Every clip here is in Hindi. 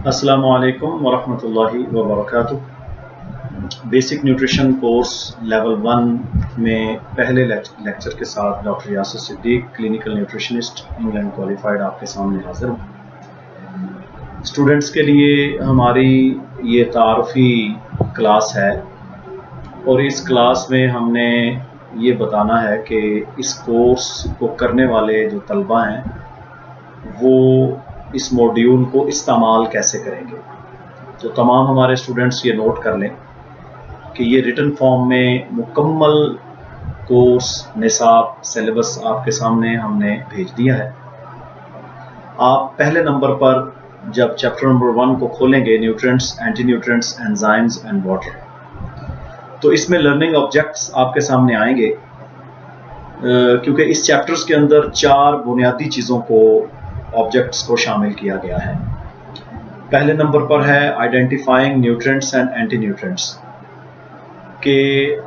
अस्सलामु अलैकुम वरहमतुल्लाहि वबरकातुहू। बेसिक न्यूट्रिशन कोर्स लेवल 1 में पहले लेक्चर के साथ doctor Yasir Siddique, clinical nutritionist, England qualified, आपके सामने हाजिर हूँ। स्टूडेंट्स के लिए हमारी ये तारुफी क्लास है और इस क्लास में हमने ये बताना है कि इस कोर्स को करने वाले जो तलबा हैं वो इस मॉड्यूल को इस्तेमाल कैसे करेंगे। तो तमाम हमारे स्टूडेंट्स ये नोट कर लें कि ये रिटन फॉर्म में मुकम्मल कोर्स निसाब सिलेबस आपके सामने हमने भेज दिया है। आप पहले नंबर पर जब चैप्टर नंबर 1 को खोलेंगे, nutrients, anti nutrients, enzymes and water, तो इसमें लर्निंग ऑब्जेक्ट्स आपके सामने आएंगे क्योंकि इस चैप्टर्स के अंदर 4 बुनियादी चीज़ों को, ऑब्जेक्ट्स को शामिल किया गया है। पहले नंबर पर है identifying nutrients and anti nutrients, कि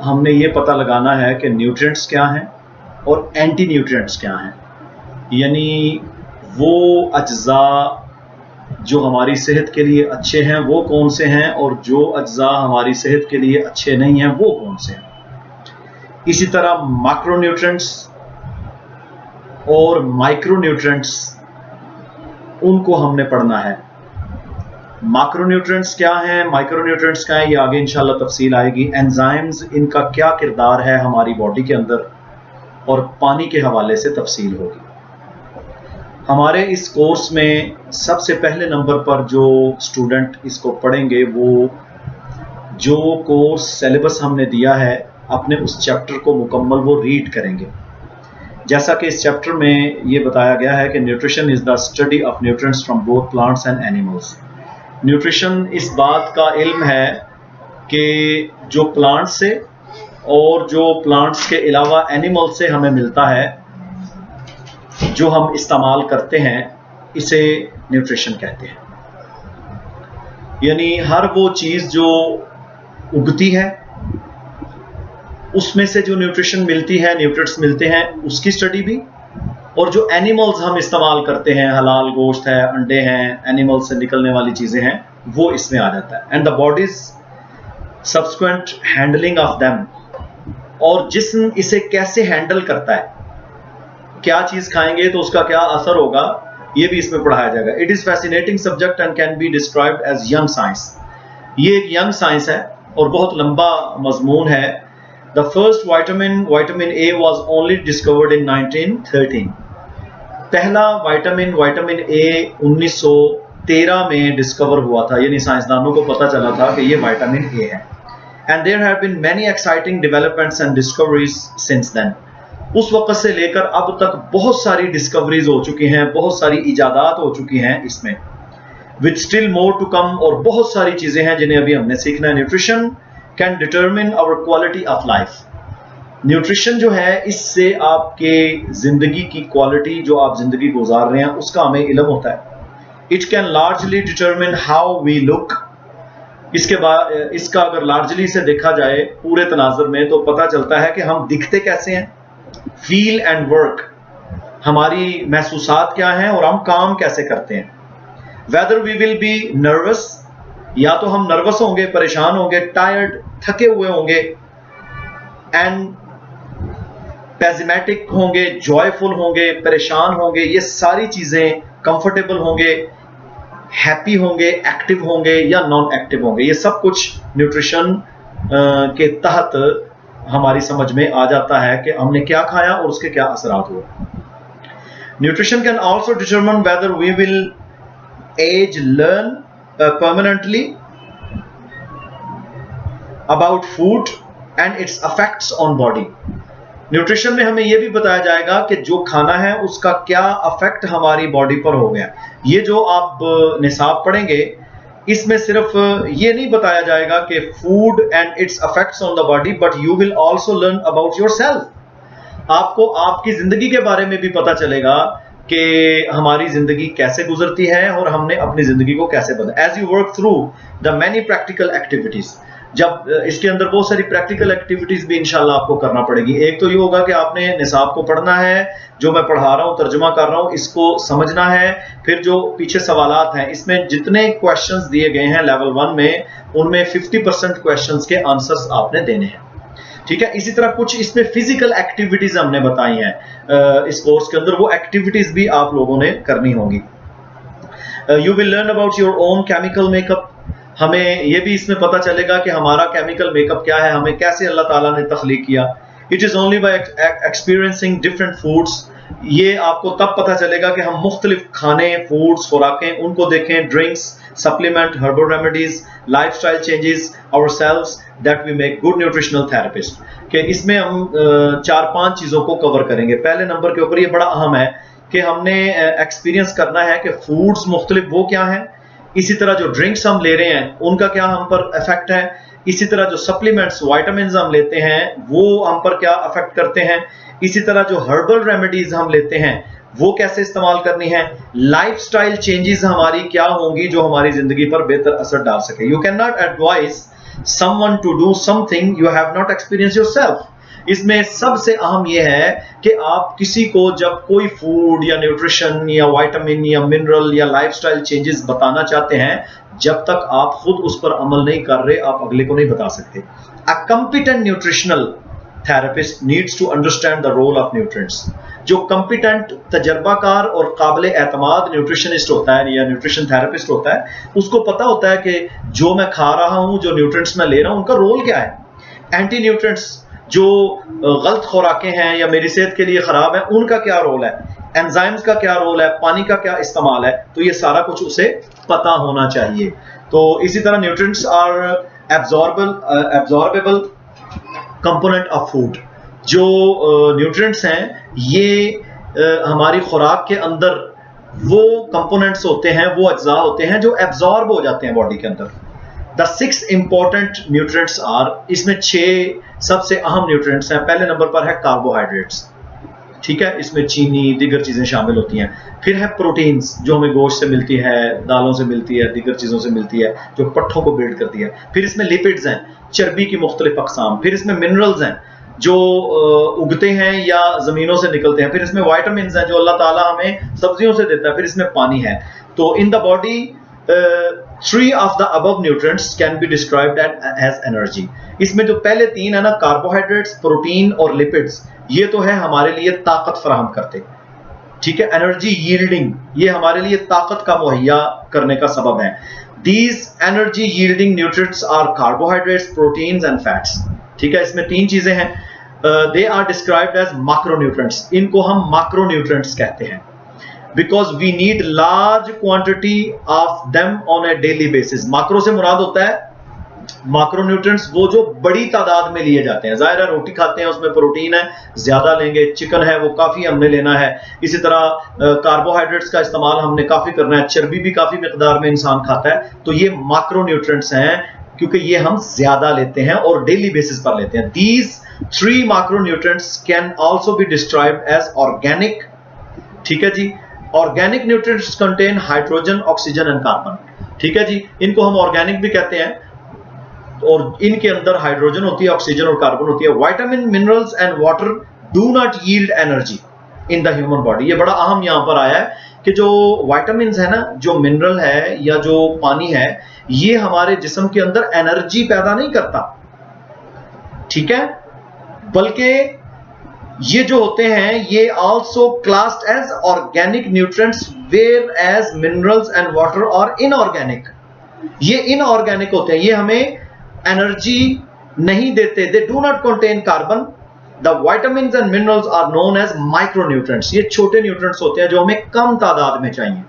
हमने ये पता लगाना है कि न्यूट्रिएंट्स क्या हैं और एंटी न्यूट्रिएंट्स क्या हैं, यानी वो अज्जा जो हमारी सेहत के लिए अच्छे हैं वो कौन से हैं और जो अज्जा हमारी सेहत के लिए अच्छे नहीं हैं वो कौन से हैं। इसी तरह मैक्रोन्यूट्रिएंट्स और माइक्रोन्यूट्रिएंट्स, उनको हमने पढ़ना है। मैक्रोन्यूट्रिएंट्स क्या हैं, माइक्रोन्यूट्रिएंट्स क्या हैं, ये आगे इंशाल्लाह तफसील आएगी। एंजाइम्स, इनका क्या किरदार है हमारी बॉडी के अंदर, और पानी के हवाले से तफसील होगी। हमारे इस कोर्स में सबसे पहले नंबर पर जो स्टूडेंट इसको पढ़ेंगे वो जो कोर्स सिलेबस हमने दिया है अपने उस चैप्टर को मुकम्मल वो रीड करेंगे। जैसा कि इस चैप्टर में ये बताया गया है कि nutrition is the study of nutrients from both plants and animals. Nutrition इस बात का इल्म है कि जो प्लांट से और जो प्लांट्स के अलावा एनिमल से हमें मिलता है, जो हम इस्तेमाल करते हैं, इसे न्यूट्रिशन कहते हैं। यानी हर वो चीज़ जो उगती है उसमें से जो न्यूट्रिशन मिलती है, न्यूट्रिएंट्स मिलते हैं, उसकी स्टडी भी, और जो एनिमल्स हम इस्तेमाल करते हैं, हलाल गोश्त है, अंडे हैं, एनिमल्स से निकलने वाली चीज़ें हैं, वो इसमें आ जाता है। And the bodies subsequent handling of them, और जिस्म इसे कैसे हैंडल करता है, क्या चीज़ खाएंगे तो उसका क्या असर होगा, ये भी इसमें पढ़ाया जाएगा। It is fascinating subject and can be described as young science. ये एक यंग साइंस है और बहुत लंबा मजमून है। The first vitamin A was only discovered in 1913। पहला विटामिन ए 1913 में डिस्कवर हुआ था, यानी साइंसदानों को पता चला था कि ये विटामिन ए है। And there have been many exciting developments and discoveries since then. उस वक्त से लेकर अब तक बहुत सारी डिस्कवरीज हो चुकी हैं, बहुत सारी इजादात हो चुकी हैं इसमें, with still more to come, और बहुत सारी चीजें हैं जिन्हें अभी हमने सीखना है। Nutrition can determine our quality of life. Nutrition जो है, इससे आपके जिंदगी की क्वालिटी, जो आप जिंदगी गुजार रहे हैं, उसका हमें इल्म होता है। It can largely determine how we look. इसके बाद इसका अगर लार्जली से देखा जाए पूरे तनाजुर में, तो पता चलता है कि हम दिखते कैसे हैं। फील एंड वर्क, हमारी महसूसात क्या हैं और हम काम कैसे करते हैं। Whether we will be nervous, या तो हम नर्वस होंगे, परेशान होंगे, टायर्ड, थके हुए होंगे, एंड पेसिमेटिक होंगे, जॉयफुल होंगे, परेशान होंगे, ये सारी चीजें, कंफर्टेबल होंगे, हैप्पी होंगे, एक्टिव होंगे या नॉन एक्टिव होंगे, ये सब कुछ न्यूट्रिशन के तहत हमारी समझ में आ जाता है कि हमने क्या खाया और उसके क्या असरात हुए। Nutrition can also determine whether we will age, learn permanently about food and its effects on body. Nutrition में हमें यह भी बताया जाएगा कि जो खाना है उसका क्या इफेक्ट हमारी बॉडी पर हो गया। ये जो आप निसाब पढ़ेंगे, इसमें सिर्फ ये नहीं बताया जाएगा कि food and its effects on the body, but you will also learn about yourself. आपको आपकी जिंदगी के बारे में भी पता चलेगा कि हमारी जिंदगी कैसे गुजरती है और हमने अपनी जिंदगी को कैसे बदला। As you work through the many practical activities, जब इसके अंदर बहुत सारी प्रैक्टिकल एक्टिविटीज भी इंशाल्लाह आपको करना पड़ेगी। एक तो ये होगा कि आपने निसाब को पढ़ना है, जो मैं पढ़ा रहा हूँ तर्जुमा कर रहा हूँ इसको समझना है, फिर जो पीछे सवालात हैं इसमें जितने क्वेश्चंस दिए गए हैं लेवल 1 में उनमें 50% क्वेश्चंस के आंसर्स आपने देने हैं, ठीक है। इसी तरह कुछ इसमें फिजिकल एक्टिविटीज हमने बताई हैं इस कोर्स के अंदर, वो एक्टिविटीज भी आप लोगों ने करनी होगी। You will learn about your own chemical makeup, हमें ये भी इसमें पता चलेगा कि हमारा केमिकल मेकअप क्या है, हमें कैसे अल्लाह ताला ने तख्लीक किया। It is only by experiencing different foods, ये आपको तब पता चलेगा कि हम मुख्तलिफ खाने, फूड्स, खुराकें उनको देखें, drinks, supplement, herbal remedies, lifestyle changes ourselves that we make good nutritional therapist, कि इसमें हम 4-5 चीजों को कवर करेंगे। पहले नंबर के ऊपर ये बड़ा अहम है कि हमने एक्सपीरियंस करना है कि फूड्स मुख्तलिफ वो क्या हैं, इसी तरह जो ड्रिंक्स हम ले रहे हैं उनका क्या हम पर इफेक्ट है, इसी तरह जो सप्लीमेंट्स, विटामिन्स हम लेते हैं वो हम पर क्या इफेक्ट करते हैं, इसी तरह जो हर्बल रेमेडीज हम लेते हैं वो कैसे इस्तेमाल करनी है, लाइफस्टाइल चेंजेस हमारी क्या होंगी जो हमारी जिंदगी पर बेहतर असर डाल सके। You can not advise someone to do something you have not experience yourself. इसमें सबसे अहम यह है कि आप किसी को जब कोई फूड या न्यूट्रिशन या विटामिन या मिनरल या लाइफस्टाइल चेंजेस बताना चाहते हैं, जब तक आप खुद उस पर अमल नहीं कर रहे आप अगले को नहीं बता सकते। A competent nutritional therapist needs to understand the role of nutrients. जो कॉम्पिटेंट, तजर्बाकार और काबिल एतमाद न्यूट्रिशनिस्ट होता है या न्यूट्रिशन थेरेपिस्ट होता है, उसको पता होता है कि जो मैं खा रहा हूं, जो न्यूट्रिएंट्स मैं ले रहा हूं, उनका रोल क्या है। एंटी न्यूट्रिएंट्स जो गलत खुराकें हैं या मेरी सेहत के लिए खराब है उनका क्या रोल है, एंजाइम्स का क्या रोल है, पानी का क्या इस्तेमाल है, तो ये सारा कुछ उसे पता होना चाहिए। तो इसी तरह nutrients are absorbable component of food. जो न्यूट्रिएंट्स हैं ये हमारी खुराक के अंदर वो कंपोनेंट्स होते हैं, वो अज्जा होते हैं जो एब्जॉर्ब हो जाते हैं बॉडी के अंदर। द 6 इंपॉर्टेंट न्यूट्रिएंट्स आर, इसमें 6 सबसे अहम न्यूट्रिएंट्स हैं। पहले नंबर पर है कार्बोहाइड्रेट्स, ठीक है, इसमें चीनी दीगर चीजें शामिल होती हैं। फिर है प्रोटीन्स जो हमें गोश्त से मिलती है, दालों से मिलती है, दीगर चीजों से मिलती है जो पट्ठों को बिल्ड करती है। फिर इसमें लिपिड्स हैं, चर्बी की मुख्तलिफ अकसाम। फिर इसमें मिनरल्स हैं जो उगते हैं या जमीनों से निकलते हैं। फिर इसमें विटामिन्स हैं जो अल्लाह ताला हमें सब्जियों से देता है। फिर इसमें पानी है। तो in the body 3 of the above nutrients can be described as energy. इसमें जो पहले 3 है ना, कार्बोहाइड्रेट्स, प्रोटीन और लिपिड्स, ये तो है हमारे लिए ताकत फराहम करते, ठीक है, एनर्जी यील्डिंग, ये हमारे लिए ताकत का मुहैया करने का सबब है। These energy yielding nutrients are carbohydrates, proteins and fats, ठीक है। इसमें 3 चीजें हैं। They are described as macronutrients, इनको हम माक्रोन्यूट्रिएंट्स कहते हैं because we need large quantity of them on a daily basis। Macro से मुराद होता है, माक्रोन्यूट्रिएंट्स वो जो बड़ी तादाद में लिए जाते हैं। जाहिर है रोटी खाते हैं उसमें प्रोटीन है, ज्यादा लेंगे, चिकन है वो काफी हमने लेना है। इसी तरह कार्बोहाइड्रेट्स का इस्तेमाल हमने काफी करना है, चर्बी भी काफी मिकदार में इंसान खाता है। तो ये माक्रोन्यूट्रिएंट्स हैं क्योंकि ये हम ज्यादा लेते हैं और डेली बेसिस पर लेते हैं। These 3 macronutrients can also be described as organic, ठीक है जी। Organic nutrients contain hydrogen, oxygen and carbon, ठीक है जी। इनको हम ऑर्गेनिक भी कहते हैं और इनके अंदर हाइड्रोजन होती है, ऑक्सीजन और कार्बन होती है। Vitamin, minerals and water do not yield energy in the human body. ये बड़ा अहम यहां पर आया है कि जो विटामिन है ना, जो मिनरल है या जो पानी है, ये हमारे जिस्म के अंदर एनर्जी पैदा नहीं करता, ठीक है, बल्कि ये जो होते हैं ये also classed as organic nutrients, whereas minerals and water और इनऑर्गेनिक। ये इनऑर्गेनिक होते हैं, ये हमें एनर्जी नहीं देते। They do not contain carbon. The vitamins and minerals are known as micronutrients. ये छोटे न्यूट्रिएंट्स होते हैं जो हमें कम तादाद में चाहिए,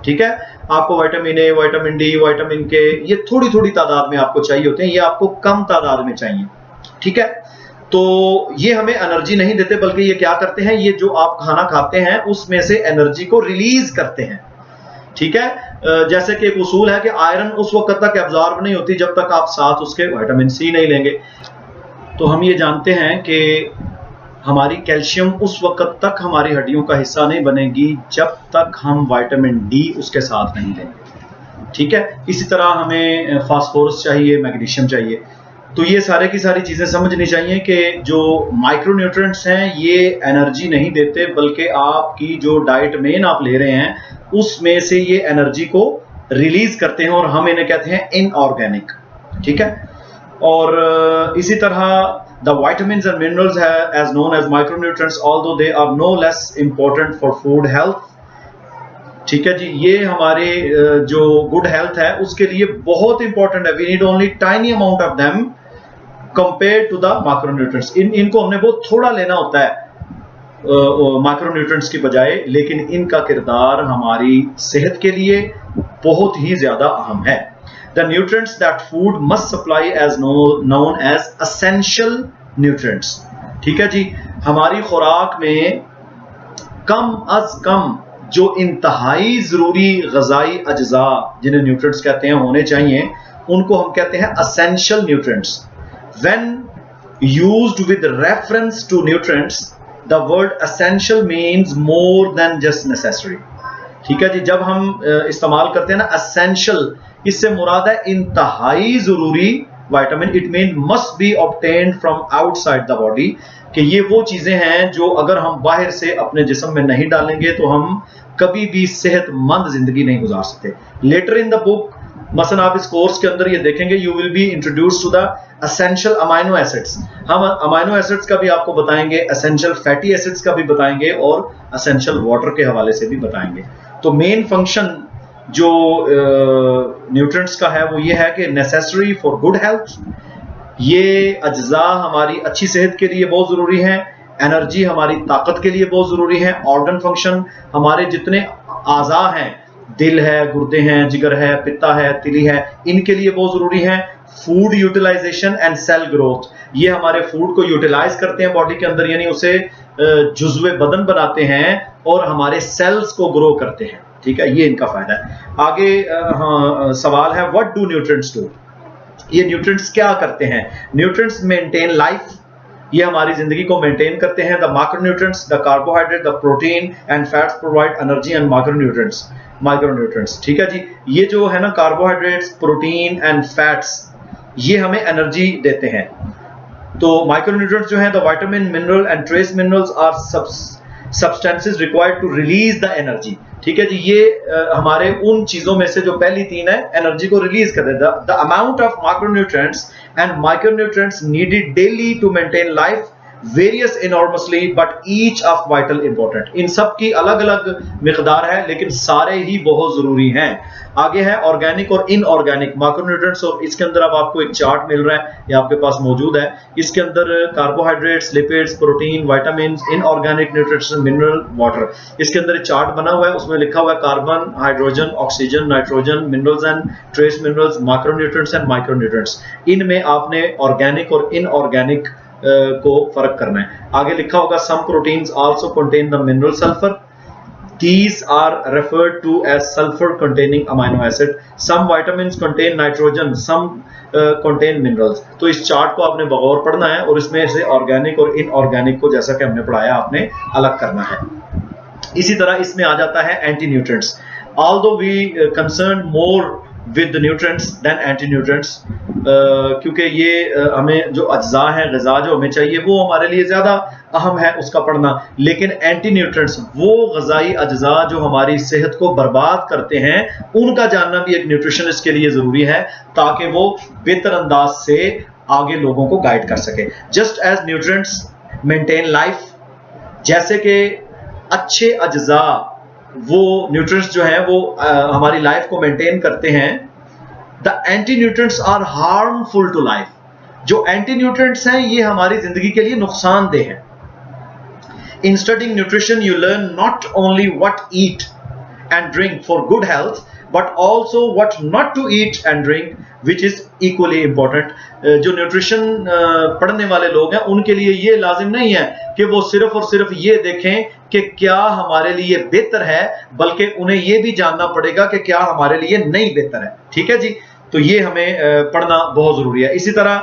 ठीक है। आपको vitamin A, vitamin D, vitamin के, ये थोड़ी थोड़ी तादाद में आपको चाहिए होते हैं, ये आपको कम तादाद में चाहिए, ठीक है। तो ये हमें एनर्जी नहीं देते, बल्कि ये क्या करते हैं, ये जो आप खाना खाते हैं उसमें से एनर्जी को रिलीज करते हैं, ठीक है। जैसे कि एक उसूल है कि आयरन उस वक्त तक एब्जॉर्ब नहीं होती जब तक आप साथ उसके विटामिन सी नहीं लेंगे। तो हम ये जानते हैं कि हमारी कैल्शियम उस वक्त तक हमारी हड्डियों का हिस्सा नहीं बनेगी जब तक हम विटामिन डी उसके साथ नहीं लेंगे, ठीक है। इसी तरह हमें फास्फोरस चाहिए, मैग्नीशियम चाहिए। तो ये सारे की सारी चीजें समझनी चाहिए कि जो माइक्रो न्यूट्रिएंट्स हैं ये एनर्जी नहीं देते, बल्कि आपकी जो डाइट मेन आप ले रहे हैं उसमें से ये एनर्जी को रिलीज करते हैं, और हम इन्हें कहते हैं इनऑर्गेनिक। ठीक है। और इसी तरह the vitamins and minerals as known as micronutrients, although they are no less important for food health। ठीक है जी, ये हमारे जो गुड हेल्थ है उसके लिए बहुत इंपॉर्टेंट है। We need only tiny amount of them compare to the micronutrients. इनको हमने बहुत थोड़ा लेना होता है माइक्रोन्यूट्रिएंट्स की बजाय, लेकिन इनका किरदार हमारी सेहत के लिए बहुत ही ज्यादा अहम है। The nutrients that food must supply as known as essential nutrients। ठीक है जी, हमारी खुराक में कम अज कम जो इंतहाई जरूरी गजाई अज्जा जिन्हें न्यूट्रिएंट्स कहते हैं होने चाहिए, उनको हम कहते हैं essential nutrients। When used with reference to nutrients, the word essential means more than just necessary। ठीक है जी, जब हम इस्तेमाल करते हैं ना essential, इससे मुराद है इंतहाई जरूरी vitamin. It mean must be obtained from outside the body, कि ये वो चीजें हैं जो अगर हम बाहर से अपने जिस्म में नहीं डालेंगे तो हम कभी भी सेहतमंद जिंदगी नहीं गुजार सकते। लेटर इन द बुक, मसलन आप इस कोर्स के अंदर ये देखेंगे, you will be introduce to the essential amino acids. हम अमाइनो एसिड्स का भी आपको बताएंगे, एसेंशियल फैटी एसिड्स का भी बताएंगे, और एसेंशियल वाटर के हवाले से भी बताएंगे। तो मेन फंक्शन जो न्यूट्रिएंट्स का है वो ये है कि नेसेसरी फॉर गुड हेल्थ। ये अज्जा हमारी अच्छी सेहत के लिए बहुत जरूरी है, एनर्जी हमारी ताकत के लिए बहुत जरूरी है, ऑर्गन फंक्शन हमारे जितने आज़ा हैं, दिल है, गुर्दे हैं, जिगर है, पित्ता है, तिली है, इनके लिए बहुत जरूरी है। Food utilisation and cell growth, ये हमारे फूड को यूटिलाइज करते हैं बॉडी के अंदर, यानी उसे जुज़्वे बदन बनाते हैं और हमारे सेल्स को ग्रो करते हैं। ठीक है, ये इनका फायदा है। आगे सवाल है, व्हाट डू न्यूट्रिएंट्स डू? ये न्यूट्रिएंट्स क्या करते हैं? न्यूट्रिएंट्स मेंटेन लाइफ, ये हमारी जिंदगी को मेंटेन करते हैं। The micronutrients, the carbohydrate, the protein and fats provide energy and micronutrients. ठीक है जी, ये जो है ना कार्बोहाइड्रेट्स, प्रोटीन एंड फैट्स, ये हमें एनर्जी देते हैं। तो माइक्रोन्यूट्रिएंट्स जो है, the vitamin, mineral and trace minerals are substances required to release the energy. ठीक है जी, ये हमारे उन चीजों में से जो पहली तीन है, एनर्जी को रिलीज कर देता है। The amount of micronutrients and micronutrients needed daily to maintain life varies enormously but each of vital important. इन सब की अलग अलग मिकदार है, लेकिन सारे ही बहुत जरूरी हैं। आगे है ऑर्गेनिक और इनऑर्गेनिक माइक्रोन्यूट्रिएंट्स, और इसके अंदर अब आपको एक चार्ट मिल रहा है, ये आपके पास मौजूद है। इसके अंदर carbohydrates, lipids, protein, vitamin, inorganic nutrients, mineral, water, इसके अंदर एक चार्ट बना हुआ है, उसमें लिखा हुआ है carbon, hydrogen, oxygen, nitrogen, minerals and trace minerals, micronutrients and micronutrients. इनमें आपने ऑर्गेनिक और इनऑर्गेनिक को फर्क करना है। आगे लिखा होगा, some proteins also contain the mineral sulphur, these are referred to as sulfur containing amino acid, some vitamins contain nitrogen, some contain minerals। तो इस चार्ट को आपने बगौर पढ़ना है, और इसमें से ऑर्गेनिक और इनऑर्गेनिक को, जैसा कि हमने पढ़ाया, आपने अलग करना है। इसी तरह इसमें आ जाता है anti nutrients. although we concerned more with the nutrients than anti-nutrients, क्योंकि ये हमें जो अज्जा हैं, ग़िज़ा जो हमें चाहिए, वो हमारे लिए ज़्यादा अहम है उसका पढ़ना। लेकिन एंटी न्यूट्रिएंट्स, वो ग़िज़ाई अज्जा जो हमारी सेहत को बर्बाद करते हैं, उनका जानना भी एक न्यूट्रिशनिस्ट के लिए ज़रूरी है, ताकि वो बेहतर अंदाज से आगे लोगों को गाइड कर सके। Just as nutrients maintain life, जैसे कि अच्छे अज्जा, वो न्यूट्रिएंट्स जो हैं वो हमारी लाइफ को मेंटेन करते हैं, the anti nutrients are harmful to life. जो एंटी न्यूट्रिएंट्स हैं ये हमारी जिंदगी के लिए नुकसानदेह हैं। In studying nutrition you learn not only what eat and drink for good health, but also what not to eat and drink, which is equally important. जो न्यूट्रिशन पढ़ने वाले लोग हैं, उनके लिए ये लाजिम नहीं है कि वो सिर्फ और सिर्फ ये देखें कि क्या हमारे लिए बेहतर है, बल्कि उन्हें ये भी जानना पड़ेगा कि क्या हमारे लिए नहीं बेहतर है। ठीक है जी, तो ये हमें पढ़ना बहुत जरूरी है। इसी तरह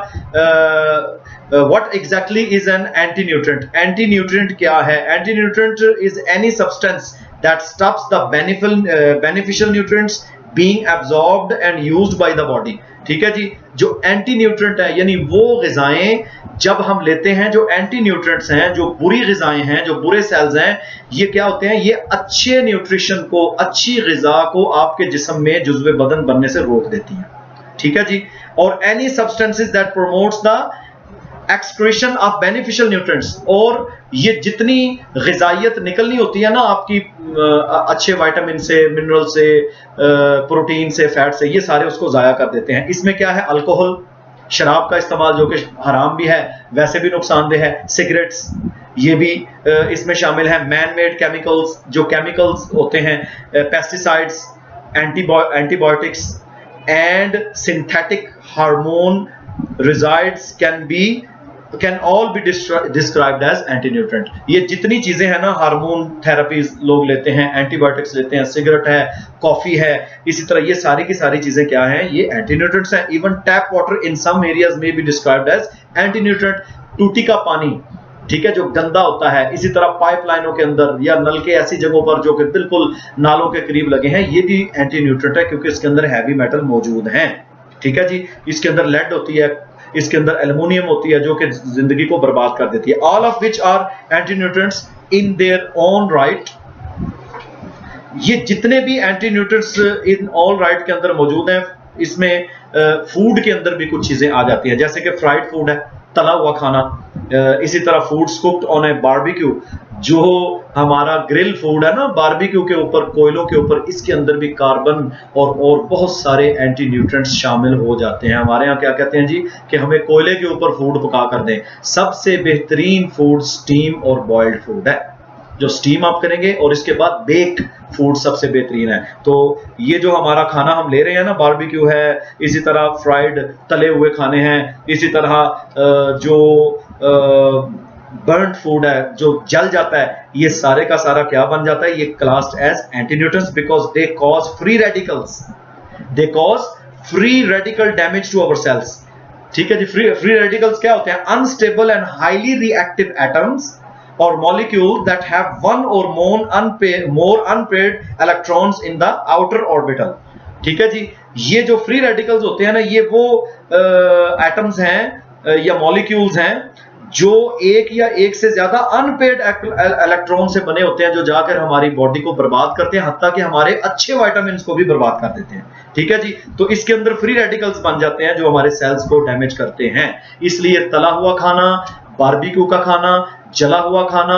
what exactly is an anti nutrient? Anti nutrient क्या है? Anti nutrient is any substance that stops the beneficial nutrients being absorbed and used by the body. ठीक है जी, जो एंटी न्यूट्रिएंट है यानी वो ग़िज़ाएं जब हम लेते हैं, जो एंटी न्यूट्रिएंट्स हैं, जो बुरी ग़िज़ाएं हैं, जो बुरे सेल्स हैं, ये क्या होते हैं, ये अच्छे न्यूट्रिशन को, अच्छी ग़िज़ा को आपके जिस्म में जुज़्व बदन बनने से रोक देती हैं। ठीक है जी, और any substances that promotes the excretion of beneficial nutrients, और ये जितनी ग़िज़ाइयत निकलनी होती है ना आपकी अच्छे विटामिन से, मिनरल से, प्रोटीन से, फैट से, ये सारे उसको ज़ाया कर देते हैं। इसमें क्या है, अल्कोहल, शराब का इस्तेमाल जो कि हराम भी है, वैसे भी नुकसानदेह है, सिगरेट्स ये भी इसमें शामिल है, मैन मेड केमिकल्स, जो केमिकल्स होते हैं, pesticides, antibiotics and synthetic hormone resides can all be described as anti-nutrient। ये जितनी चीजें हैं ना, हार्मोन थेरेपीज लोग लेते हैं, एंटीबायोटिक्स लेते हैं, सिगरेट है, कॉफी है, इसी तरह ये सारी की सारी चीजें क्या हैं, ये एंटी न्यूट्रिएंट्स हैं। Even tap water in some areas में be described as anti nutrient. टूटी का पानी, ठीक है, जो गंदा होता है, इसी तरह पाइपलाइनों के अंदर या नल के ऐसी जगहों पर जो कि बिल्कुल नालों के करीब लगे हैं, ये भी एंटी न्यूट्रिएंट है क्योंकि इसके अंदर हैवी मेटल मौजूद हैं। ठीक है जी, इसके अंदर लेड होती है, इसके अंदर एल्युमिनियम होती है जो कि जिंदगी को बर्बाद कर देती है। All of which are anti nutrients in their own right. ये जितने भी anti nutrients in all right के अंदर मौजूद हैं, इसमें फूड के अंदर भी कुछ चीजें आ जाती हैं, जैसे कि फ्राइड फूड है, तला हुआ खाना, इसी तरह foods cooked on A barbecue, जो हमारा ग्रिल फूड है ना बारबेक्यू के ऊपर, कोयलों के ऊपर, इसके अंदर भी कार्बन और बहुत सारे एंटी न्यूट्रिएंट्स शामिल हो जाते हैं। हमारे यहाँ क्या कहते हैं जी कि हमें कोयले के ऊपर फूड पका कर दें। सबसे बेहतरीन फूड स्टीम और बॉइल्ड फूड है, जो स्टीम आप करेंगे, और इसके बाद बेक्ड फूड सबसे बेहतरीन है। तो ये जो हमारा खाना हम ले रहे हैं ना, बारबेक्यू है, इसी तरह फ्राइड तले हुए खाने हैं, इसी तरह जो बर्न्ड फूड है, जो जल जाता है, ये सारे का सारा क्या बन जाता है, ये classed as anti nutrients because they cause free radicals, they cause free radical damage to our cells. ठीक है जी, फ्री रेडिकल्स क्या होते हैं, unstable and highly reactive atoms or molecule that have one or more unpaired electrons in the outer orbital। ठीक है जी, ये जो फ्री रेडिकल्स होते हैं ना, ये वो एटम्स हैं या मॉलिक्यूल्स हैं जो एक या एक से ज्यादा अनपेड इलेक्ट्रॉन से बने होते हैं, जो जाकर हमारी बॉडी को बर्बाद करते हैं, हत्ता कि हमारे अच्छे विटामिन को भी बर्बाद कर देते हैं। ठीक है जी, तो इसके अंदर फ्री रेडिकल्स बन जाते हैं जो हमारे सेल्स को डैमेज करते हैं। इसलिए तला हुआ खाना, बारबेक्यू का खाना, जला हुआ खाना,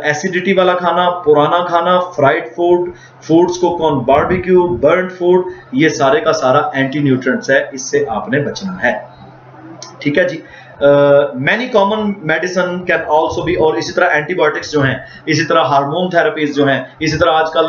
एसिडिटी वाला खाना, पुराना खाना, fried food, foods cook on barbecue, burned food, ये सारे का सारा एंटी न्यूट्रिएंट्स है, इससे आपने बचना है। ठीक है जी, many common medicine can also be, और इसी तरह एंटीबायोटिक्स जो हैं, इसी तरह हार्मोन थेरेपीज जो हैं, इसी तरह आजकल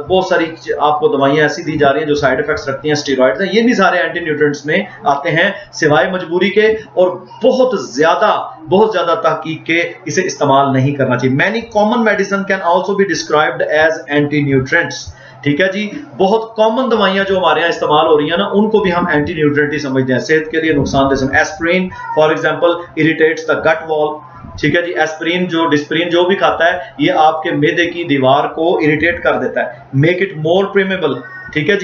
बहुत सारी आपको दवाइयां ऐसी दी जा रही हैं जो साइड इफेक्ट्स रखती हैं, स्टेरॉइड्स हैं, ये भी सारे एंटी न्यूट्रिएंट्स में आते हैं, सिवाय मजबूरी के, और बहुत ज्यादा तहकीक के इसे इस्तेमाल नहीं करना चाहिए। Many common medicine can also be described as anti nutrients. ठीक है जी, बहुत कॉमन दवाइयां जो हमारे यहाँ इस्तेमाल हो रही है ना, उनको भी हम एंटी न्यूट्रिएंट ही समझते हैं, सेहत के लिए नुकसानदेह। Aspirin for example irritates the gut wall. ठीक है जी, एस्पिरिन जो डिस्पिरिन जो भी खाता है, ये आपके मेदे की दीवार को इरिटेट कर देता है, मेक इट मोर प्रेमेबल। ठीक है जी।